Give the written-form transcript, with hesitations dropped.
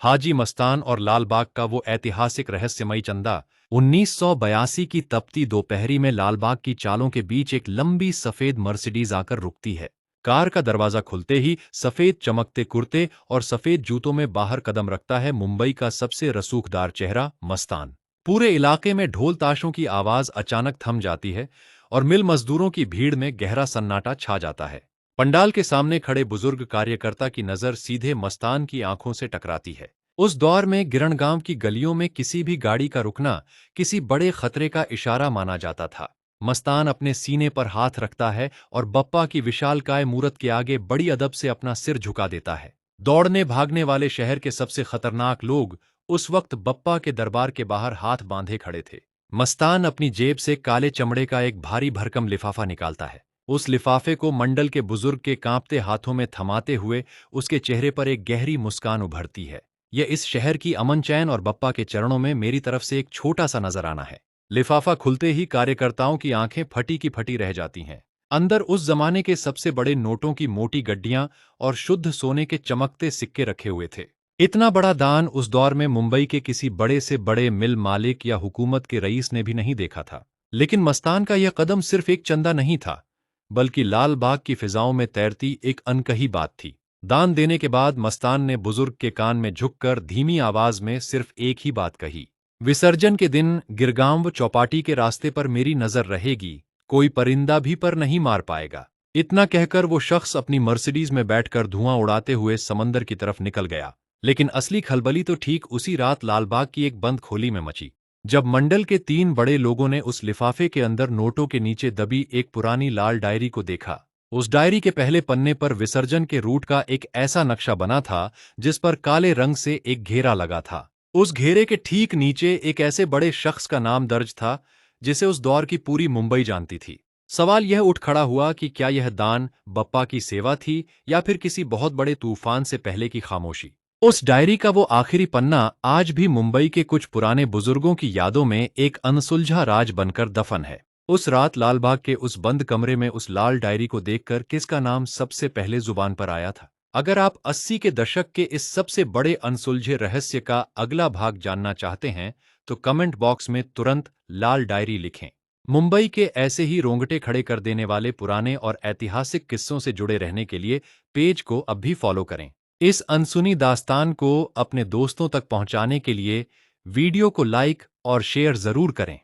हाजी मस्तान और लालबाग का वो ऐतिहासिक रहस्यमयी चंदा। 1982 की तपती दोपहरी में लालबाग की चालों के बीच एक लंबी सफेद मर्सिडीज आकर रुकती है। कार का दरवाजा खुलते ही सफेद चमकते कुर्ते और सफेद जूतों में बाहर कदम रखता है मुंबई का सबसे रसूखदार चेहरा, मस्तान। पूरे इलाके में ढोल ताशों की आवाज अचानक थम जाती है और मिल मजदूरों की भीड़ में गहरा सन्नाटा छा जाता है। पंडाल के सामने खड़े बुजुर्ग कार्यकर्ता की नजर सीधे मस्तान की आंखों से टकराती है। उस दौर में गिरणगांव की गलियों में किसी भी गाड़ी का रुकना किसी बड़े खतरे का इशारा माना जाता था। मस्तान अपने सीने पर हाथ रखता है और बप्पा की विशालकाय मूरत के आगे बड़ी अदब से अपना सिर झुका देता है। दौड़ने भागने वाले शहर के सबसे खतरनाक लोग उस वक्त बप्पा के दरबार के बाहर हाथ बांधे खड़े थे। मस्तान अपनी जेब से काले चमड़े का एक भारी भरकम लिफाफा निकालता है। उस लिफाफे को मंडल के बुजुर्ग के कांपते हाथों में थमाते हुए उसके चेहरे पर एक गहरी मुस्कान उभरती है। यह इस शहर की अमन चैन और बप्पा के चरणों में मेरी तरफ से एक छोटा सा नजर आना है। लिफाफा खुलते ही कार्यकर्ताओं की आंखें फटी की फटी रह जाती हैं। अंदर उस जमाने के सबसे बड़े नोटों की मोटी गड्डियां और शुद्ध सोने के चमकते सिक्के रखे हुए थे। इतना बड़ा दान उस दौर में मुंबई के किसी बड़े से बड़े मिल मालिक या हुकूमत के रईस ने भी नहीं देखा था। लेकिन मस्तान का यह कदम सिर्फ एक चंदा नहीं था, बल्कि लाल बाग की फिजाओं में तैरती एक अनकही बात थी। दान देने के बाद मस्तान ने बुजुर्ग के कान में झुककर धीमी आवाज में सिर्फ एक ही बात कही, विसर्जन के दिन गिरगांव चौपाटी के रास्ते पर मेरी नजर रहेगी, कोई परिंदा भी पर नहीं मार पाएगा। इतना कहकर वो शख्स अपनी मर्सिडीज में बैठकर धुआं उड़ाते हुए समंदर की तरफ निकल गया। लेकिन असली खलबली तो ठीक उसी रात लालबाग की एक बंद खोली में मची, जब मंडल के 3 बड़े लोगों ने उस लिफाफे के अंदर नोटों के नीचे दबी एक पुरानी लाल डायरी को देखा। उस डायरी के पहले पन्ने पर विसर्जन के रूट का एक ऐसा नक्शा बना था जिस पर काले रंग से एक घेरा लगा था। उस घेरे के ठीक नीचे एक ऐसे बड़े शख्स का नाम दर्ज था जिसे उस दौर की पूरी मुंबई जानती थी। सवाल यह उठ खड़ा हुआ कि क्या यह दान बप्पा की सेवा थी या फिर किसी बहुत बड़े तूफान से पहले की खामोशी। उस डायरी का वो आखिरी पन्ना आज भी मुंबई के कुछ पुराने बुजुर्गों की यादों में एक अनसुलझा राज बनकर दफन है। उस रात लालबाग के उस बंद कमरे में उस लाल डायरी को देखकर किसका नाम सबसे पहले जुबान पर आया था? अगर आप 80 के दशक के इस सबसे बड़े अनसुलझे रहस्य का अगला भाग जानना चाहते हैं तो कमेंट बॉक्स में तुरंत लाल डायरी लिखें। मुंबई के ऐसे ही रोंगटे खड़े कर देने वाले पुराने और ऐतिहासिक किस्सों से जुड़े रहने के लिए पेज को अब भी फॉलो करें। इस अनसुनी दास्तान को अपने दोस्तों तक पहुंचाने के लिए वीडियो को लाइक और शेयर जरूर करें।